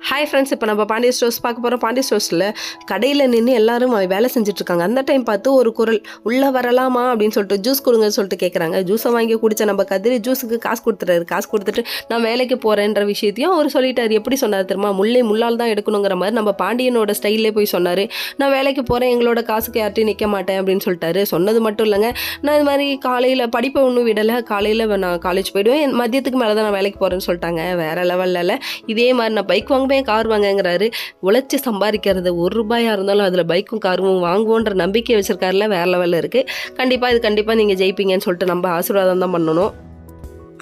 Hi friends, இப்போ நம்ம Pandya stores பார்க்க போகிறோம். பாண்டிய ஸ்டோர்ஸில் கடையில் நின்று எல்லாரும் வேலை செஞ்சுட்ருக்காங்க. அந்த டைம் பார்த்து ஒரு குரல், உள்ளே வரலாமா அப்படின்னு சொல்லிட்டு ஜூஸ் கொடுங்கன்னு சொல்லிட்டு கேட்குறாங்க. ஜூஸை வாங்கி குடித்த நம்ம கதிரி ஜூஸுக்கு காசு கொடுத்துறாரு. காசு கொடுத்துட்டு நான் வேலைக்கு போகிறேன்ற விஷயத்தையும் அவர் சொல்லிட்டார். எப்படி சொன்னார் தெரியுமா? முல்லை முள்ளால் தான் எடுக்கணுங்கிற மாதிரி நம்ம பாண்டியனோட ஸ்டைல்லே போய் சொன்னார். நான் வேலைக்கு போகிறேன், எங்களோட காசுக்கு யார்ட்டையும் நிற்க மாட்டேன் அப்படின்னு சொல்லிட்டாரு. சொன்னது மட்டும் இல்லைங்க, நான் இது மாதிரி காலையில் படிப்பை ஒன்றும் விடலை, காலையில் நான் காலேஜ் போய்டுவேன், மதியத்துக்கு மேலே தான் நான் வேலைக்கு போகிறேன்னு சொல்லிட்டாங்க. வேறு லெவலில் இதே மாதிரி நான் பைக் வாங்குவேன், கார் வாங்குங்கிறாரு. உழைச்சி சம்பாதிக்கிறது ₹1 இருந்தாலும் அதில் பைக்கும் காரும் வாங்குவோன்ற நம்பிக்கை வச்சிருக்காருல, வேற லெவலில் இருக்குது. கண்டிப்பாக நீங்கள் ஜெயிப்பீங்கன்னு சொல்லிட்டு நம்ம ஆசீர்வாதம் தான் பண்ணணும்.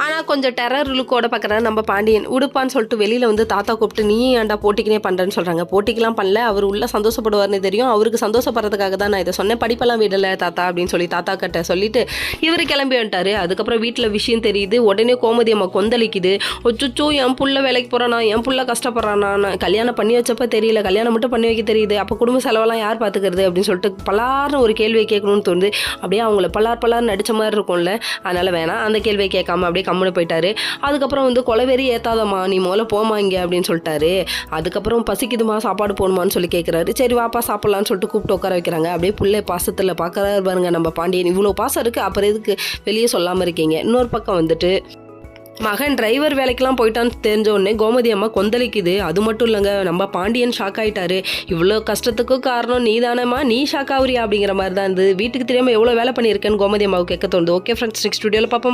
ஆனால் கொஞ்சம் டெரர் லுக்கோட பார்க்குறாரு நம்ம பாண்டியன். உடுப்பான்னு சொல்லிட்டு வெளியில் வந்து தாத்தா கூப்பிட்டு, நீ ஏன்டா போட்டிக்கினே பண்ணுறேன்னு சொல்கிறாங்க. போட்டிக்கெலாம் பண்ணல, அவர் உள்ள சந்தோஷப்படுவார்னு தெரியும். அவருக்கு சந்தோஷப்படுறதுக்காக தான் நான் இதை சொன்னேன். படிப்பெல்லாம் விடலை தாத்தா அப்படின்னு சொல்லி தாத்தா கிட்ட சொல்லிட்டு இவர் கிளம்பி வந்துட்டார். அதுக்கப்புறம் வீட்டில் விஷயம் தெரியுது. உடனே கோமதி அம்மா கொந்தளிக்குது. ஒச்சுச்சோ, என் புள்ள வேலைக்கு போகிறானா, என் புள்ள கஷ்டப்படுறானா, நான் கல்யாணம் பண்ணி வச்சப்போ தெரியல, கல்யாணம் மட்டும் பண்ணி வைக்க தெரியுது, அப்போ குடும்ப செலவெல்லாம் யார் பார்த்துக்கிறது அப்படின்னு சொல்லிட்டு பலார்னு ஒரு கேள்வியை கேட்கணும்னு தோணுது. அப்படியே அவங்கள பலார் நடித்த மாதிரி இருக்கும்ல, அதனால் வேணாம் அந்த கேள்வியை கேட்காம அப்படியே கம்முன்னு போயிட்டாரு. அதுக்கப்புறம் வந்து கொலவெறி ஏத்தாதம்மா, நீ முதல்ல போமா இங்கே அப்படின்னு சொல்லிட்டாரு. அதுக்கப்புறம் பசிக்குதுமா, சாப்பாடு போகணுமான்னு சொல்லி கேட்குறாரு. சரி வாப்பா சாப்பிட்லான்னு சொல்லிட்டு கூப்பிட்டு உட்கார வைக்கிறாங்க. அப்படியே பிள்ளை பாசத்தில் பார்க்குறாரு பாருங்க நம்ம பாண்டியன். இவ்வளோ பாசம் இருக்குது, அப்புறம் எதுக்கு வெளியே சொல்லாமல் இருக்கீங்க. இன்னொரு பக்கம் வந்துட்டு மகன் டிரைவர் வேலைக்கெல்லாம் போயிட்டான்னு தெரிஞ்ச உடனே கோமதி அம்மா கொந்தளிக்குது. அது மட்டும் இல்லைங்க, நம்ம பாண்டியன் ஷாக் ஆகிட்டாரு. இவ்வளோ கஷ்டத்துக்கும் காரணம் நீ தானேம்மா, நீ ஷாக் ஆகுறியா அப்படிங்கிற மாதிரி தான் இருந்தது. வீட்டுக்கு தெரியாமல் எவ்வளோ வேலை பண்ணியிருக்கேன்னு கோமதி அம்மாவுக்கு கேட்க தோணுது. ஓகே ஃப்ரெண்ட்ஸ், நெக்ஸ்ட் வீடியோவில் பார்ப்போம்.